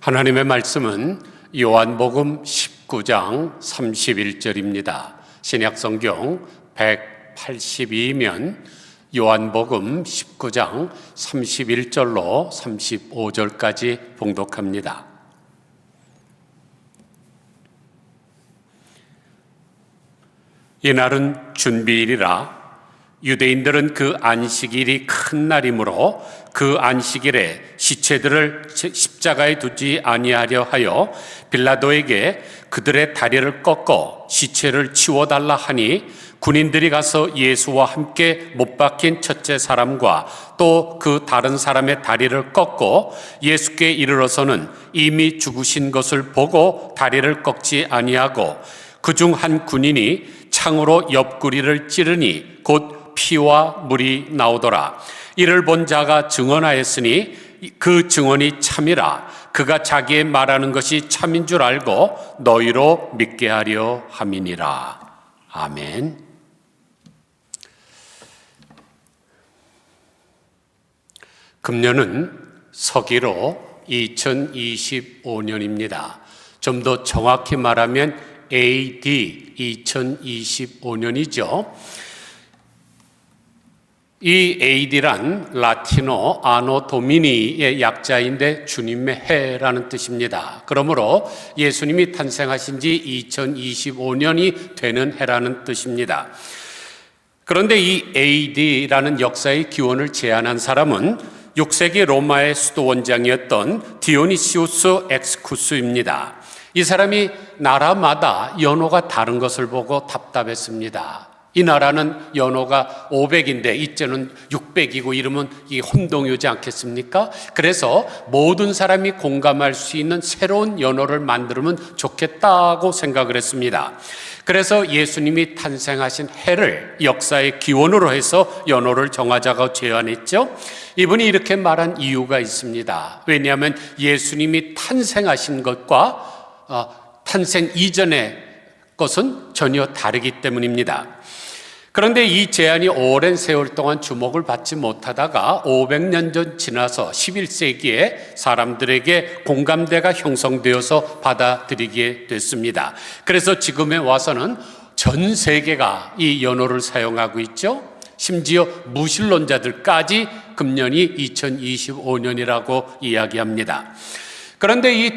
하나님의 말씀은 요한복음 19장 31절입니다. 신약성경 182면 요한복음 19장 31절로 35절까지 봉독합니다. 이날은 준비일이라 유대인들은 그 안식일이 큰 날이므로 그 안식일에 시체들을 십자가에 두지 아니하려 하여 빌라도에게 그들의 다리를 꺾어 시체를 치워달라 하니 군인들이 가서 예수와 함께 못 박힌 첫째 사람과 또 그 다른 사람의 다리를 꺾고 예수께 이르러서는 이미 죽으신 것을 보고 다리를 꺾지 아니하고 그중 한 군인이 창으로 옆구리를 찌르니 곧 피와 물이 나오더라. 이를 본 자가 증언하였으니 그 증언이 참이라. 그가 자기의 말하는 것이 참인 줄 알고 너희로 믿게 하려 함이니라. 아멘. 금년은 서기로 2025년입니다. 좀 더 정확히 말하면 AD 2025년이죠. 이 AD란 라틴어 아노 도미니의 약자인데 주님의 해라는 뜻입니다. 그러므로 예수님이 탄생하신 지 2025년이 되는 해라는 뜻입니다. 그런데 이 AD라는 역사의 기원을 제안한 사람은 6세기 로마의 수도원장이었던 디오니시우스 엑스쿠스입니다. 이 사람이 나라마다 연호가 다른 것을 보고 답답했습니다. 이 나라는 연호가 500인데 이제는 600이고 이러면 이 혼동이지 않겠습니까? 그래서 모든 사람이 공감할 수 있는 새로운 연호를 만들면 좋겠다고 생각을 했습니다. 그래서 예수님이 탄생하신 해를 역사의 기원으로 해서 연호를 정하자고 제안했죠. 이분이 이렇게 말한 이유가 있습니다. 왜냐하면 예수님이 탄생하신 것과 탄생 이전의 것은 전혀 다르기 때문입니다. 그런데 이 제안이 오랜 세월 동안 주목을 받지 못하다가 500년 전 지나서 11세기에 사람들에게 공감대가 형성되어서 받아들이게 됐습니다. 그래서 지금에 와서는 전 세계가 이 연호를 사용하고 있죠. 심지어 무신론자들까지 금년이 2025년이라고 이야기합니다. 그런데 이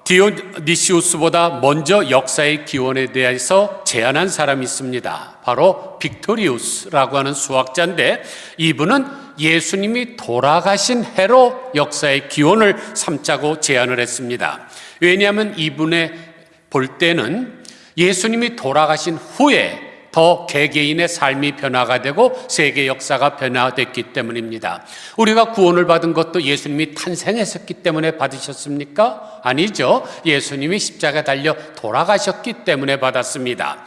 디오니시우스보다 먼저 역사의 기원에 대해서 제안한 사람이 있습니다. 바로 빅토리우스라고 하는 수학자인데 이분은 예수님이 돌아가신 해로 역사의 기원을 삼자고 제안을 했습니다. 왜냐하면 이분의 볼 때는 예수님이 돌아가신 후에 더 개개인의 삶이 변화가 되고 세계 역사가 변화됐기 때문입니다. 우리가 구원을 받은 것도 예수님이 탄생했었기 때문에 받으셨습니까? 아니죠. 예수님이 십자가에 달려 돌아가셨기 때문에 받았습니다.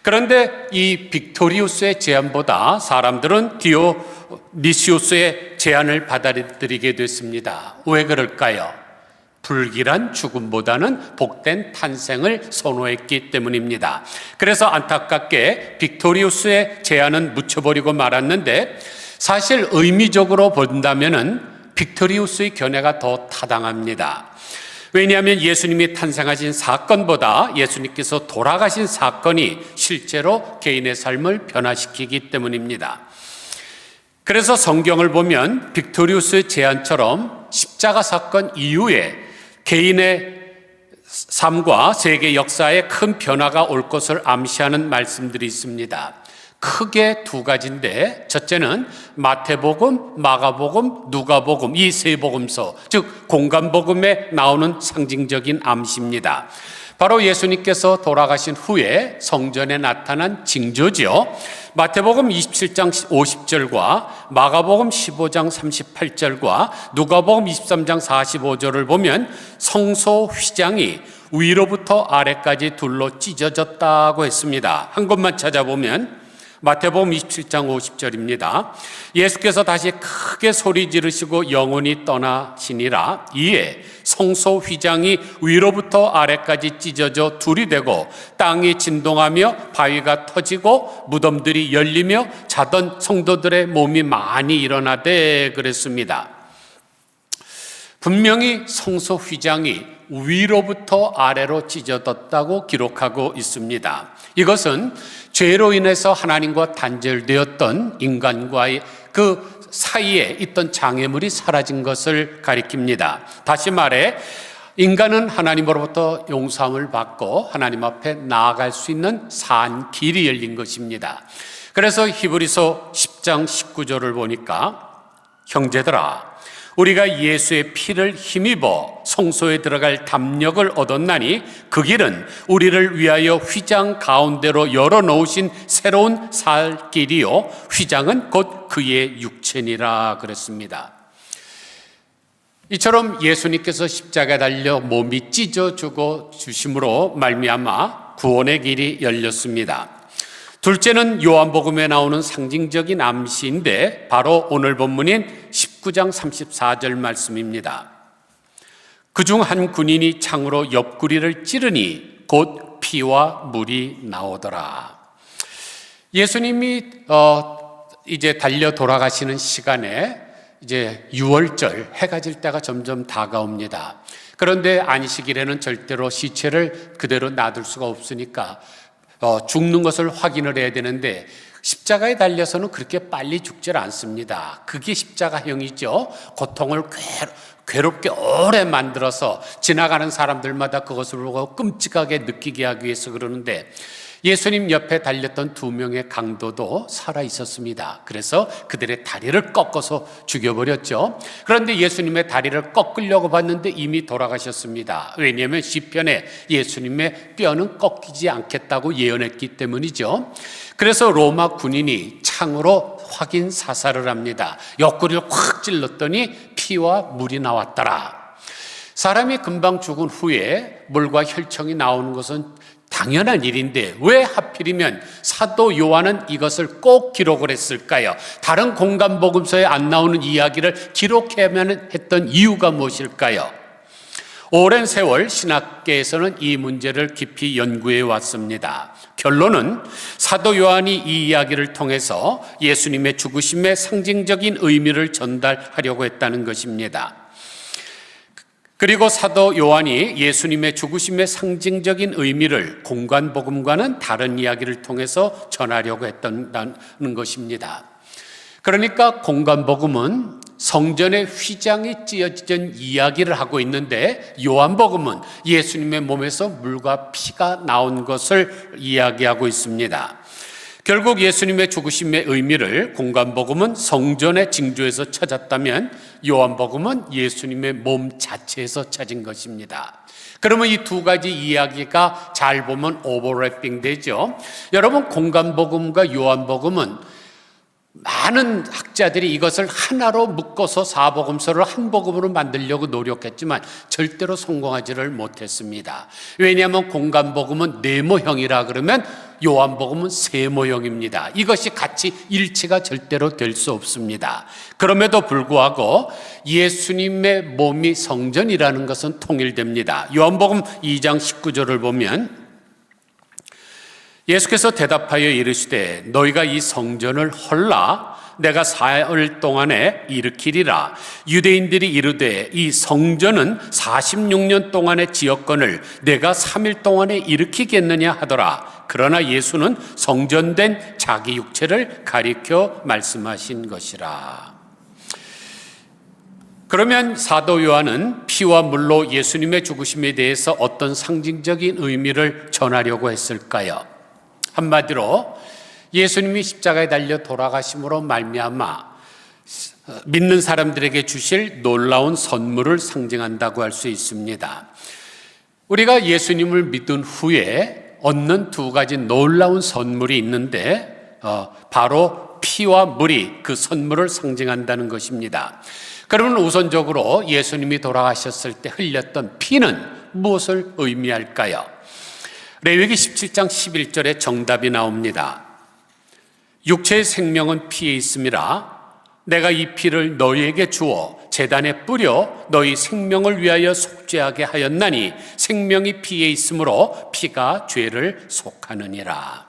그런데 이 빅토리우스의 제안보다 사람들은 디오니시우스의 제안을 받아들이게 됐습니다. 왜 그럴까요? 불길한 죽음보다는 복된 탄생을 선호했기 때문입니다. 그래서 안타깝게 빅토리우스의 제안은 묻혀버리고 말았는데 사실 의미적으로 본다면은 빅토리우스의 견해가 더 타당합니다. 왜냐하면 예수님이 탄생하신 사건보다 예수님께서 돌아가신 사건이 실제로 개인의 삶을 변화시키기 때문입니다. 그래서 성경을 보면 빅토리우스의 제안처럼 십자가 사건 이후에 개인의 삶과 세계 역사에 큰 변화가 올 것을 암시하는 말씀들이 있습니다. 크게 두 가지인데 첫째는 마태복음, 마가복음, 누가복음 이 세 복음서 즉 공간복음에 나오는 상징적인 암시입니다. 바로 예수님께서 돌아가신 후에 성전에 나타난 징조죠. 마태복음 27장 50절과 마가복음 15장 38절과 누가복음 23장 45절을 보면 성소 휘장이 위로부터 아래까지 둘로 찢어졌다고 했습니다. 한 곳만 찾아보면 마태복음 27장 50절입니다. 예수께서 다시 크게 소리 지르시고 영원히 떠나시니라. 이에 성소 휘장이 위로부터 아래까지 찢어져 둘이 되고 땅이 진동하며 바위가 터지고 무덤들이 열리며 자던 성도들의 몸이 많이 일어나되 그랬습니다. 분명히 성소 휘장이 위로부터 아래로 찢어졌다고 기록하고 있습니다. 이것은 죄로 인해서 하나님과 단절되었던 인간과의 그 사이에 있던 장애물이 사라진 것을 가리킵니다. 다시 말해 인간은 하나님으로부터 용서함을 받고 하나님 앞에 나아갈 수 있는 산 길이 열린 것입니다. 그래서 히브리서 10장 19절을 보니까 형제들아 우리가 예수의 피를 힘입어 성소에 들어갈 담력을 얻었나니 그 길은 우리를 위하여 휘장 가운데로 열어놓으신 새로운 살 길이요 휘장은 곧 그의 육체니라 그랬습니다. 이처럼 예수님께서 십자가에 달려 몸이 찢어 주심으로 말미암아 구원의 길이 열렸습니다. 둘째는 요한복음에 나오는 상징적인 암시인데 바로 오늘 본문인 19장 34절 말씀입니다. 그중 한 군인이 창으로 옆구리를 찌르니 곧 피와 물이 나오더라. 예수님이 이제 달려 돌아가시는 시간에 이제 6월절 해가 질 때가 점점 다가옵니다. 그런데 안식일에는 절대로 시체를 그대로 놔둘 수가 없으니까 죽는 것을 확인을 해야 되는데 십자가에 달려서는 그렇게 빨리 죽질 않습니다. 그게 십자가형이죠. 고통을 괴롭게 오래 만들어서 지나가는 사람들마다 그것을 보고 끔찍하게 느끼게 하기 위해서 그러는데 예수님 옆에 달렸던 2명의 강도도 살아 있었습니다. 그래서 그들의 다리를 꺾어서 죽여버렸죠. 그런데 예수님의 다리를 꺾으려고 봤는데 이미 돌아가셨습니다. 왜냐하면 시편에 예수님의 뼈는 꺾이지 않겠다고 예언했기 때문이죠. 그래서 로마 군인이 창으로 확인 사살을 합니다. 옆구리를 확 찔렀더니 피와 물이 나왔더라. 사람이 금방 죽은 후에 물과 혈청이 나오는 것은 당연한 일인데 왜 하필이면 사도 요한은 이것을 꼭 기록을 했을까요? 다른 공간복음서에 안 나오는 이야기를 기록해야만 했던 이유가 무엇일까요? 오랜 세월 신학계에서는 이 문제를 깊이 연구해 왔습니다. 결론은 사도 요한이 이 이야기를 통해서 예수님의 죽으심의 상징적인 의미를 전달하려고 했다는 것입니다. 그리고 사도 요한이 예수님의 죽으심의 상징적인 의미를 공간복음과는 다른 이야기를 통해서 전하려고 했다는 것입니다. 그러니까 공간복음은 성전의 휘장이 찢어진 이야기를 하고 있는데 요한복음은 예수님의 몸에서 물과 피가 나온 것을 이야기하고 있습니다. 결국 예수님의 죽으심의 의미를 공간복음은 성전의 징조에서 찾았다면 요한복음은 예수님의 몸 자체에서 찾은 것입니다. 그러면 이 두 가지 이야기가 잘 보면 오버래핑 되죠. 여러분 공간복음과 요한복음은 많은 학자들이 이것을 하나로 묶어서 사복음서를 한 복음으로 만들려고 노력했지만 절대로 성공하지를 못했습니다. 왜냐하면 공간복음은 네모형이라 그러면 요한복음은 세모형입니다. 이것이 같이 일치가 절대로 될 수 없습니다. 그럼에도 불구하고 예수님의 몸이 성전이라는 것은 통일됩니다. 요한복음 2장 19절을 보면 예수께서 대답하여 이르시되 너희가 이 성전을 헐라 내가 사흘 동안에 일으키리라. 유대인들이 이르되 이 성전은 46년 동안의 지역권을 내가 3일 동안에 일으키겠느냐 하더라. 그러나 예수는 성전된 자기 육체를 가리켜 말씀하신 것이라. 그러면 사도 요한은 피와 물로 예수님의 죽으심에 대해서 어떤 상징적인 의미를 전하려고 했을까요? 한마디로 예수님이 십자가에 달려 돌아가심으로 말미암아 믿는 사람들에게 주실 놀라운 선물을 상징한다고 할 수 있습니다. 우리가 예수님을 믿은 후에 얻는 두 가지 놀라운 선물이 있는데 바로 피와 물이 그 선물을 상징한다는 것입니다. 그러면 우선적으로 예수님이 돌아가셨을 때 흘렸던 피는 무엇을 의미할까요? 레위기 17장 11절에 정답이 나옵니다. 육체의 생명은 피에 있음이라 내가 이 피를 너희에게 주어 제단에 뿌려 너희 생명을 위하여 속죄하게 하였나니 생명이 피에 있으므로 피가 죄를 속하느니라.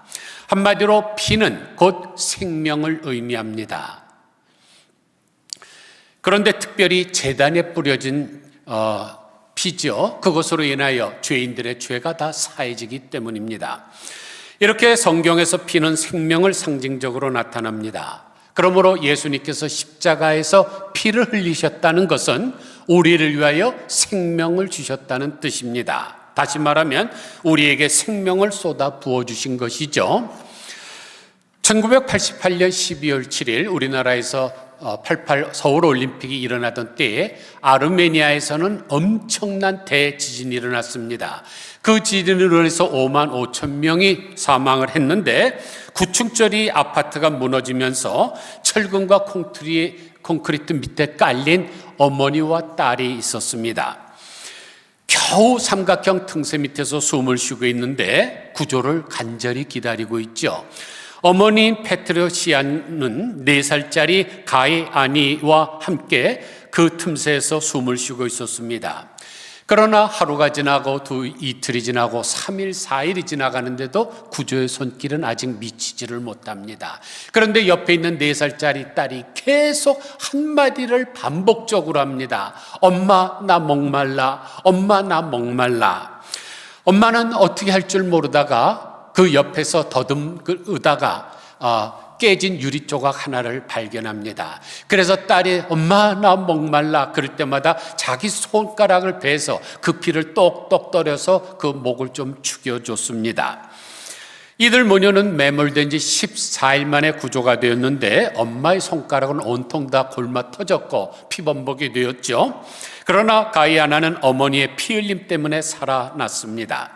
한마디로 피는 곧 생명을 의미합니다. 그런데 특별히 제단에 뿌려진 피죠. 그것으로 인하여 죄인들의 죄가 다 사해지기 때문입니다. 이렇게 성경에서 피는 생명을 상징적으로 나타납니다. 그러므로 예수님께서 십자가에서 피를 흘리셨다는 것은 우리를 위하여 생명을 주셨다는 뜻입니다. 다시 말하면 우리에게 생명을 쏟아 부어주신 것이죠. 1988년 12월 7일 우리나라에서 88 서울올림픽이 일어나던 때에 아르메니아에서는 엄청난 대지진이 일어났습니다. 그 지진으로 인해서 5만 5천 명이 사망을 했는데 9층짜리 아파트가 무너지면서 철근과 콘크리트 밑에 깔린 어머니와 딸이 있었습니다. 겨우 삼각형 틈새 밑에서 숨을 쉬고 있는데 구조를 간절히 기다리고 있죠. 어머니인 페트로시아는 4살짜리 가이아니와 함께 그 틈새에서 숨을 쉬고 있었습니다. 그러나 하루가 지나고 이틀이 지나고 3일, 4일이 지나가는데도 구조의 손길은 아직 미치지를 못합니다. 그런데 옆에 있는 4살짜리 딸이 계속 한마디를 반복적으로 합니다. 엄마, 나 목말라. 엄마, 나 목말라. 엄마는 어떻게 할 줄 모르다가 그 옆에서 더듬으다가 깨진 유리 조각 하나를 발견합니다. 그래서 딸이 엄마 나 목말라 그럴 때마다 자기 손가락을 베서 그 피를 똑똑 떨어서 그 목을 좀 죽여줬습니다. 이들 모녀는 매몰된 지 14일 만에 구조가 되었는데 엄마의 손가락은 온통 다 골마 터졌고 피범벅이 되었죠. 그러나 가이아나는 어머니의 피 흘림 때문에 살아났습니다.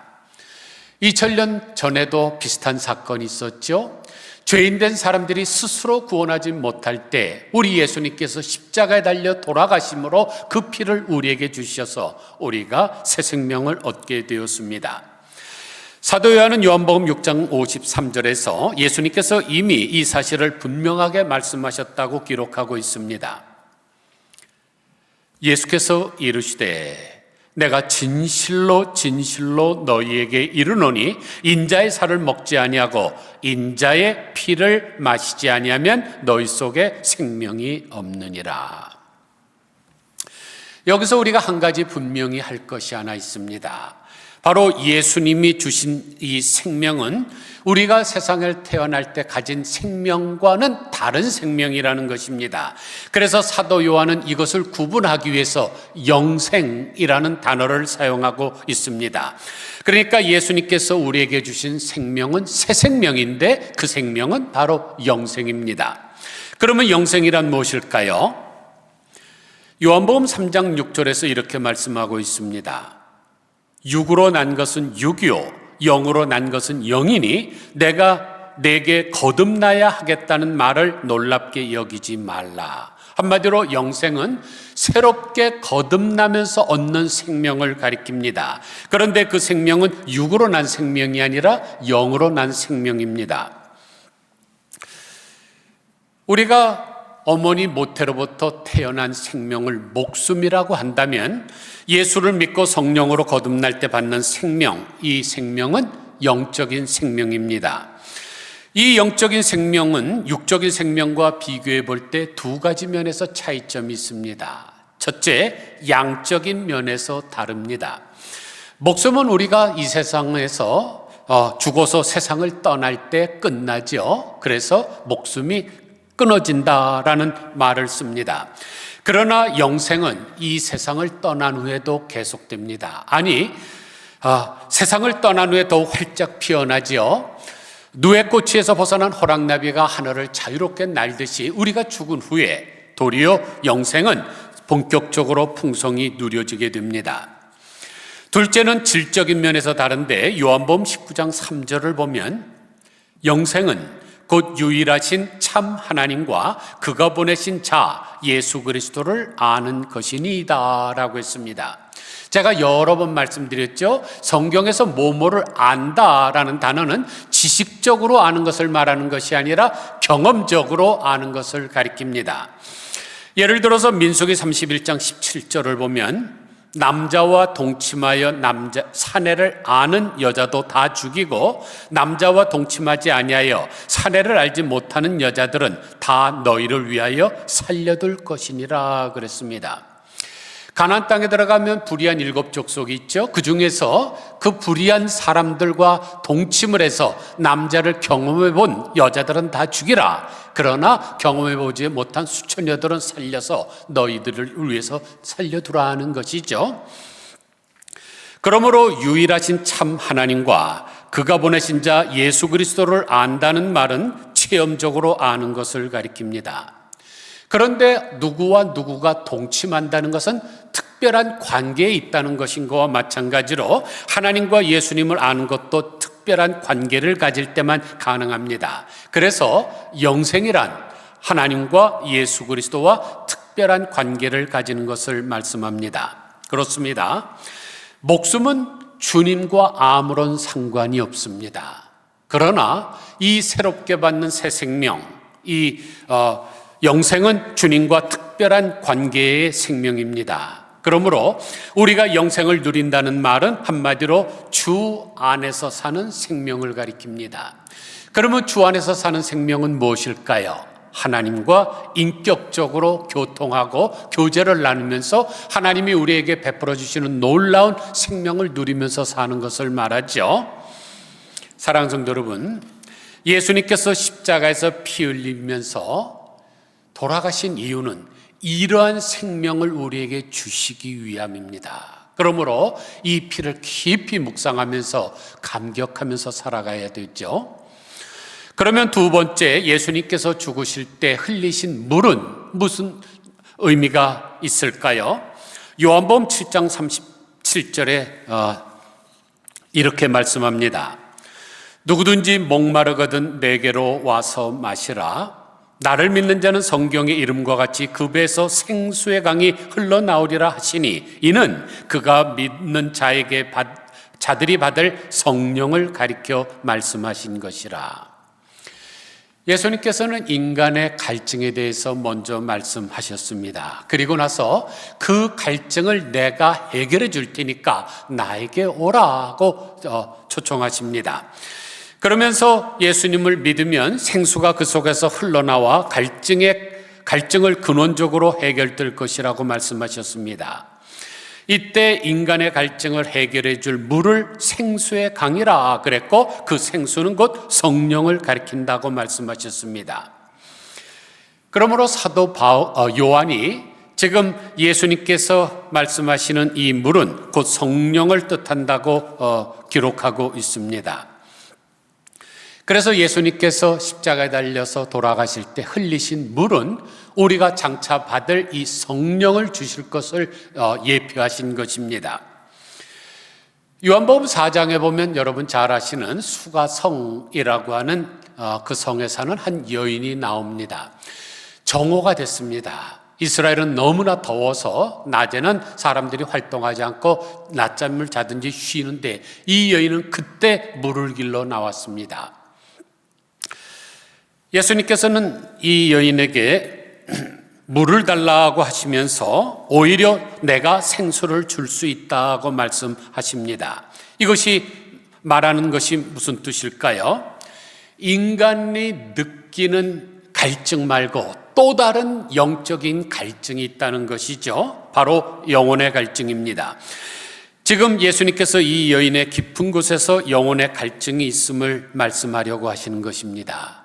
2000년 전에도 비슷한 사건이 있었죠. 죄인된 사람들이 스스로 구원하지 못할 때 우리 예수님께서 십자가에 달려 돌아가심으로 그 피를 우리에게 주셔서 우리가 새 생명을 얻게 되었습니다. 사도 요한은 요한복음 6장 53절에서 예수님께서 이미 이 사실을 분명하게 말씀하셨다고 기록하고 있습니다. 예수께서 이르시되 내가 진실로 진실로 너희에게 이르노니 인자의 살을 먹지 아니하고 인자의 피를 마시지 아니하면 너희 속에 생명이 없느니라. 여기서 우리가 한 가지 분명히 할 것이 하나 있습니다. 바로 예수님이 주신 이 생명은 우리가 세상을 태어날 때 가진 생명과는 다른 생명이라는 것입니다. 그래서 사도 요한은 이것을 구분하기 위해서 영생이라는 단어를 사용하고 있습니다. 그러니까 예수님께서 우리에게 주신 생명은 새 생명인데 그 생명은 바로 영생입니다. 그러면 영생이란 무엇일까요? 요한복음 3장 6절에서 이렇게 말씀하고 있습니다. 육으로 난 것은 육이요 영으로 난 것은 영이니 내가 내게 거듭나야 하겠다는 말을 놀랍게 여기지 말라. 한마디로 영생은 새롭게 거듭나면서 얻는 생명을 가리킵니다. 그런데 그 생명은 육으로 난 생명이 아니라 영으로 난 생명입니다. 우리가 어머니 모태로부터 태어난 생명을 목숨이라고 한다면 예수를 믿고 성령으로 거듭날 때 받는 생명, 이 생명은 영적인 생명입니다. 이 영적인 생명은 육적인 생명과 비교해 볼 때 두 가지 면에서 차이점이 있습니다. 첫째, 양적인 면에서 다릅니다. 목숨은 우리가 이 세상에서 죽어서 세상을 떠날 때 끝나죠. 그래서 목숨이 끊어진다라는 말을 씁니다. 그러나 영생은 이 세상을 떠난 후에도 계속됩니다. 아니, 세상을 떠난 후에 더 활짝 피어나지요. 누에 꼬치에서 벗어난 호랑나비가 하늘을 자유롭게 날듯이 우리가 죽은 후에 도리어 영생은 본격적으로 풍성히 누려지게 됩니다. 둘째는 질적인 면에서 다른데 요한복음 19장 3절을 보면 영생은 곧 유일하신 참 하나님과 그가 보내신 자 예수 그리스도를 아는 것이니이다 라고 했습니다. 제가 여러 번 말씀드렸죠. 성경에서 뭐뭐를 안다라는 단어는 지식적으로 아는 것을 말하는 것이 아니라 경험적으로 아는 것을 가리킵니다. 예를 들어서 민수기 31장 17절을 보면 남자와 동침하여 사내를 아는 여자도 다 죽이고 남자와 동침하지 아니하여 사내를 알지 못하는 여자들은 다 너희를 위하여 살려둘 것이니라 그랬습니다. 가나안 땅에 들어가면 불의한 7족속이 있죠. 그 중에서 그 불의한 사람들과 동침을 해서 남자를 경험해 본 여자들은 다 죽이라. 그러나 경험해 보지 못한 수천여들은 살려서 너희들을 위해서 살려두라 하는 것이죠. 그러므로 유일하신 참 하나님과 그가 보내신 자 예수 그리스도를 안다는 말은 체험적으로 아는 것을 가리킵니다. 그런데 누구와 누구가 동침한다는 것은 특별한 관계에 있다는 것인 것과 마찬가지로 하나님과 예수님을 아는 것도 특별한 관계를 가질 때만 가능합니다. 그래서 영생이란 하나님과 예수 그리스도와 특별한 관계를 가지는 것을 말씀합니다. 그렇습니다. 목숨은 주님과 아무런 상관이 없습니다. 그러나 이 새롭게 받는 새 생명, 영생은 주님과 특별한 관계의 생명입니다. 그러므로 우리가 영생을 누린다는 말은 한마디로 주 안에서 사는 생명을 가리킵니다. 그러면 주 안에서 사는 생명은 무엇일까요? 하나님과 인격적으로 교통하고 교제를 나누면서 하나님이 우리에게 베풀어 주시는 놀라운 생명을 누리면서 사는 것을 말하죠. 사랑하는 성도 여러분, 예수님께서 십자가에서 피 흘리면서 돌아가신 이유는 이러한 생명을 우리에게 주시기 위함입니다. 그러므로 이 피를 깊이 묵상하면서 감격하면서 살아가야 되죠. 그러면 두 번째, 예수님께서 죽으실 때 흘리신 물은 무슨 의미가 있을까요? 요한복음 7장 37절에 이렇게 말씀합니다. 누구든지 목마르거든 내게로 와서 마시라. 나를 믿는 자는 성경의 이름과 같이 그 배에서 생수의 강이 흘러나오리라 하시니 이는 그가 믿는 자들이 받을 성령을 가리켜 말씀하신 것이라. 예수님께서는 인간의 갈증에 대해서 먼저 말씀하셨습니다. 그리고 나서 그 갈증을 내가 해결해 줄 테니까 나에게 오라고 초청하십니다. 그러면서 예수님을 믿으면 생수가 그 속에서 흘러나와 갈증을 근원적으로 해결될 것이라고 말씀하셨습니다. 이때 인간의 갈증을 해결해 줄 물을 생수의 강이라 그랬고 그 생수는 곧 성령을 가리킨다고 말씀하셨습니다. 그러므로 사도 요한이 지금 예수님께서 말씀하시는 이 물은 곧 성령을 뜻한다고 기록하고 있습니다. 그래서 예수님께서 십자가에 달려서 돌아가실 때 흘리신 물은 우리가 장차 받을 이 성령을 주실 것을 예표하신 것입니다. 요한복음 4장에 보면 여러분 잘 아시는 수가성이라고 하는 그 성에 사는 한 여인이 나옵니다. 정오가 됐습니다. 이스라엘은 너무나 더워서 낮에는 사람들이 활동하지 않고 낮잠을 자든지 쉬는데 이 여인은 그때 물을 길러 나왔습니다. 예수님께서는 이 여인에게 물을 달라고 하시면서 오히려 내가 생수를 줄 수 있다고 말씀하십니다. 이것이 말하는 것이 무슨 뜻일까요? 인간이 느끼는 갈증 말고 또 다른 영적인 갈증이 있다는 것이죠. 바로 영혼의 갈증입니다. 지금 예수님께서 이 여인의 깊은 곳에서 영혼의 갈증이 있음을 말씀하려고 하시는 것입니다.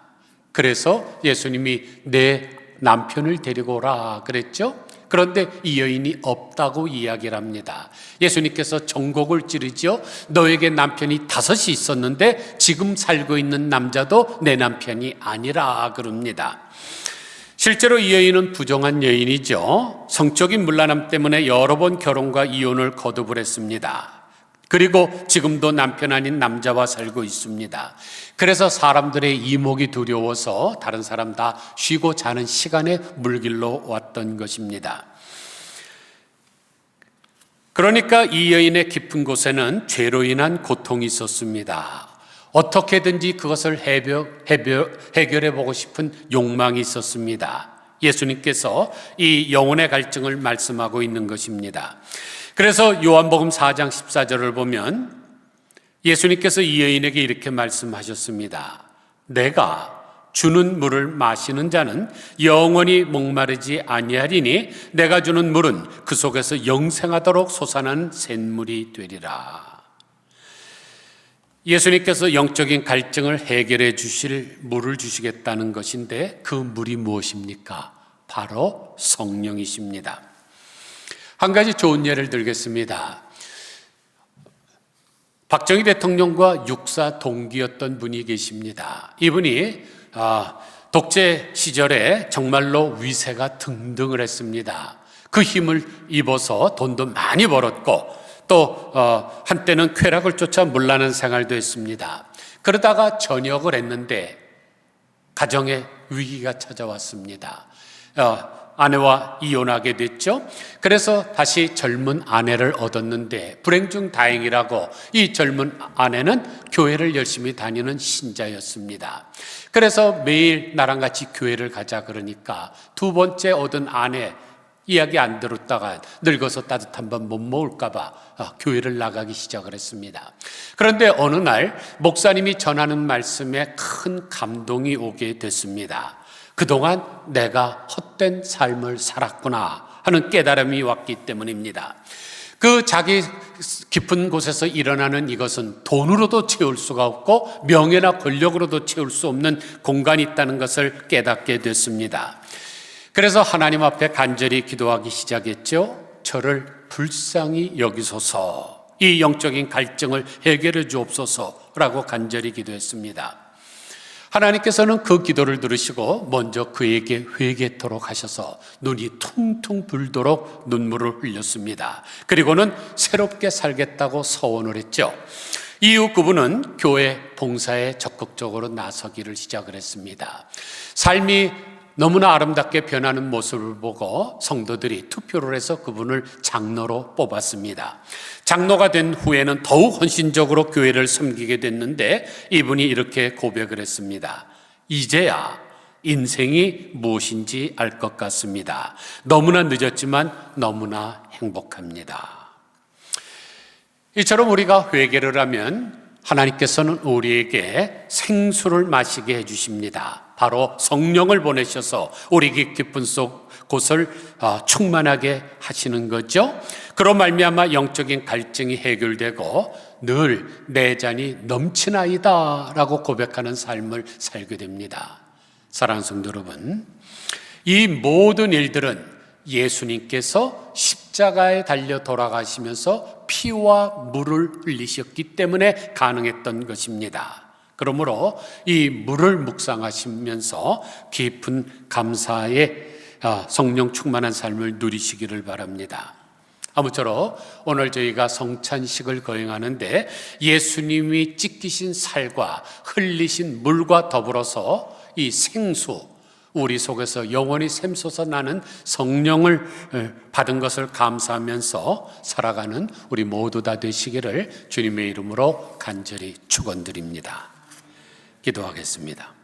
그래서 예수님이 내 남편을 데리고 오라 그랬죠. 그런데 이 여인이 없다고 이야기를 합니다. 예수님께서 정곡을 찌르죠. 너에게 남편이 5이 있었는데 지금 살고 있는 남자도 내 남편이 아니라 그럽니다. 실제로 이 여인은 부정한 여인이죠. 성적인 문란함 때문에 여러 번 결혼과 이혼을 거듭을 했습니다. 그리고 지금도 남편 아닌 남자와 살고 있습니다. 그래서 사람들의 이목이 두려워서 다른 사람 다 쉬고 자는 시간에 물길로 왔던 것입니다. 그러니까 이 여인의 깊은 곳에는 죄로 인한 고통이 있었습니다. 어떻게든지 그것을 해결해 보고 싶은 욕망이 있었습니다. 예수님께서 이 영혼의 갈증을 말씀하고 있는 것입니다. 그래서 요한복음 4장 14절을 보면 예수님께서 이 여인에게 이렇게 말씀하셨습니다. 내가 주는 물을 마시는 자는 영원히 목마르지 아니하리니 내가 주는 물은 그 속에서 영생하도록 솟아나는 샘물이 되리라. 예수님께서 영적인 갈증을 해결해 주실 물을 주시겠다는 것인데 그 물이 무엇입니까? 바로 성령이십니다. 한 가지 좋은 예를 들겠습니다. 박정희 대통령과 육사 동기였던 분이 계십니다. 이분이 독재 시절에 정말로 위세가 등등을 했습니다. 그 힘을 입어서 돈도 많이 벌었고 또 한때는 쾌락을 쫓아 문란한 생활도 했습니다. 그러다가 전역을 했는데 가정에 위기가 찾아왔습니다. 아내와 이혼하게 됐죠. 그래서 다시 젊은 아내를 얻었는데 불행 중 다행이라고 이 젊은 아내는 교회를 열심히 다니는 신자였습니다. 그래서 매일 나랑 같이 교회를 가자 그러니까 두 번째 얻은 아내 이야기 안 들었다가 늙어서 따뜻한 밥 못 먹을까 봐 교회를 나가기 시작을 했습니다. 그런데 어느 날 목사님이 전하는 말씀에 큰 감동이 오게 됐습니다. 그동안 내가 헛된 삶을 살았구나 하는 깨달음이 왔기 때문입니다. 그 자기 깊은 곳에서 일어나는 이것은 돈으로도 채울 수가 없고 명예나 권력으로도 채울 수 없는 공간이 있다는 것을 깨닫게 됐습니다. 그래서 하나님 앞에 간절히 기도하기 시작했죠. 저를 불쌍히 여기소서, 이 영적인 갈증을 해결해 주옵소서라고 간절히 기도했습니다. 하나님께서는 그 기도를 들으시고 먼저 그에게 회개토록 하셔서 눈이 퉁퉁 불도록 눈물을 흘렸습니다. 그리고는 새롭게 살겠다고 서원을 했죠. 이후 그분은 교회 봉사에 적극적으로 나서기를 시작을 했습니다. 삶이 너무나 아름답게 변하는 모습을 보고 성도들이 투표를 해서 그분을 장로로 뽑았습니다. 장로가 된 후에는 더욱 헌신적으로 교회를 섬기게 됐는데 이분이 이렇게 고백을 했습니다. 이제야 인생이 무엇인지 알 것 같습니다. 너무나 늦었지만 너무나 행복합니다. 이처럼 우리가 회개를 하면 하나님께서는 우리에게 생수를 마시게 해주십니다. 바로 성령을 보내셔서 우리 깊은 곳을 충만하게 하시는 거죠. 그로 말미암아 영적인 갈증이 해결되고 늘 내 잔이 넘치나이다 라고 고백하는 삶을 살게 됩니다. 사랑하는 성도 여러분, 이 모든 일들은 예수님께서 십자가에 달려 돌아가시면서 피와 물을 흘리셨기 때문에 가능했던 것입니다. 그러므로 이 물을 묵상하시면서 깊은 감사의 성령 충만한 삶을 누리시기를 바랍니다. 아무쪼록 오늘 저희가 성찬식을 거행하는데 예수님이 찢기신 살과 흘리신 물과 더불어서 이 생수, 우리 속에서 영원히 샘솟아 나는 성령을 받은 것을 감사하면서 살아가는 우리 모두 다 되시기를 주님의 이름으로 간절히 축원드립니다. 기도하겠습니다.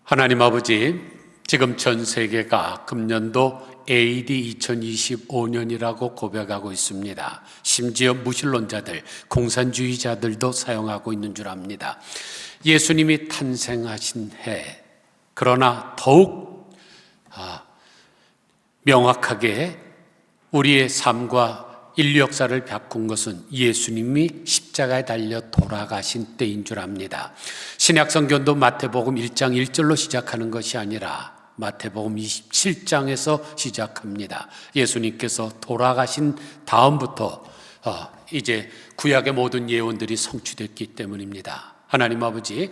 하나님 아버지, 지금 전 세계가 금년도 AD 2025년이라고 고백하고 있습니다. 심지어 무신론자들, 공산주의자들도 사용하고 있는 줄 압니다. 예수님이 탄생하신 해, 그러나 더욱 명확하게 우리의 삶과 인류 역사를 바꾼 것은 예수님이 십자가에 달려 돌아가신 때인 줄 압니다. 신약성경도 마태복음 1장 1절로 시작하는 것이 아니라 마태복음 27장에서 시작합니다. 예수님께서 돌아가신 다음부터 이제 구약의 모든 예언들이 성취됐기 때문입니다. 하나님 아버지,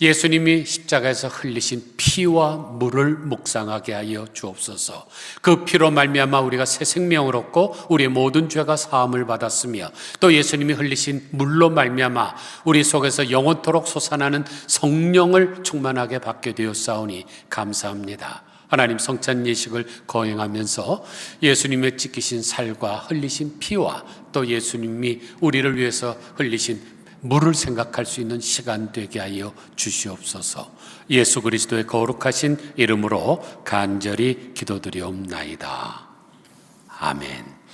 예수님이 십자가에서 흘리신 피와 물을 묵상하게 하여 주옵소서. 그 피로 말미암아 우리가 새 생명을 얻고 우리의 모든 죄가 사함을 받았으며 또 예수님이 흘리신 물로 말미암아 우리 속에서 영원토록 솟아나는 성령을 충만하게 받게 되었사오니 감사합니다. 하나님, 성찬 예식을 거행하면서 예수님의 찢기신 살과 흘리신 피와 또 예수님이 우리를 위해서 흘리신 물을 생각할 수 있는 시간 되게 하여 주시옵소서. 예수 그리스도의 거룩하신 이름으로 간절히 기도드리옵나이다. 아멘.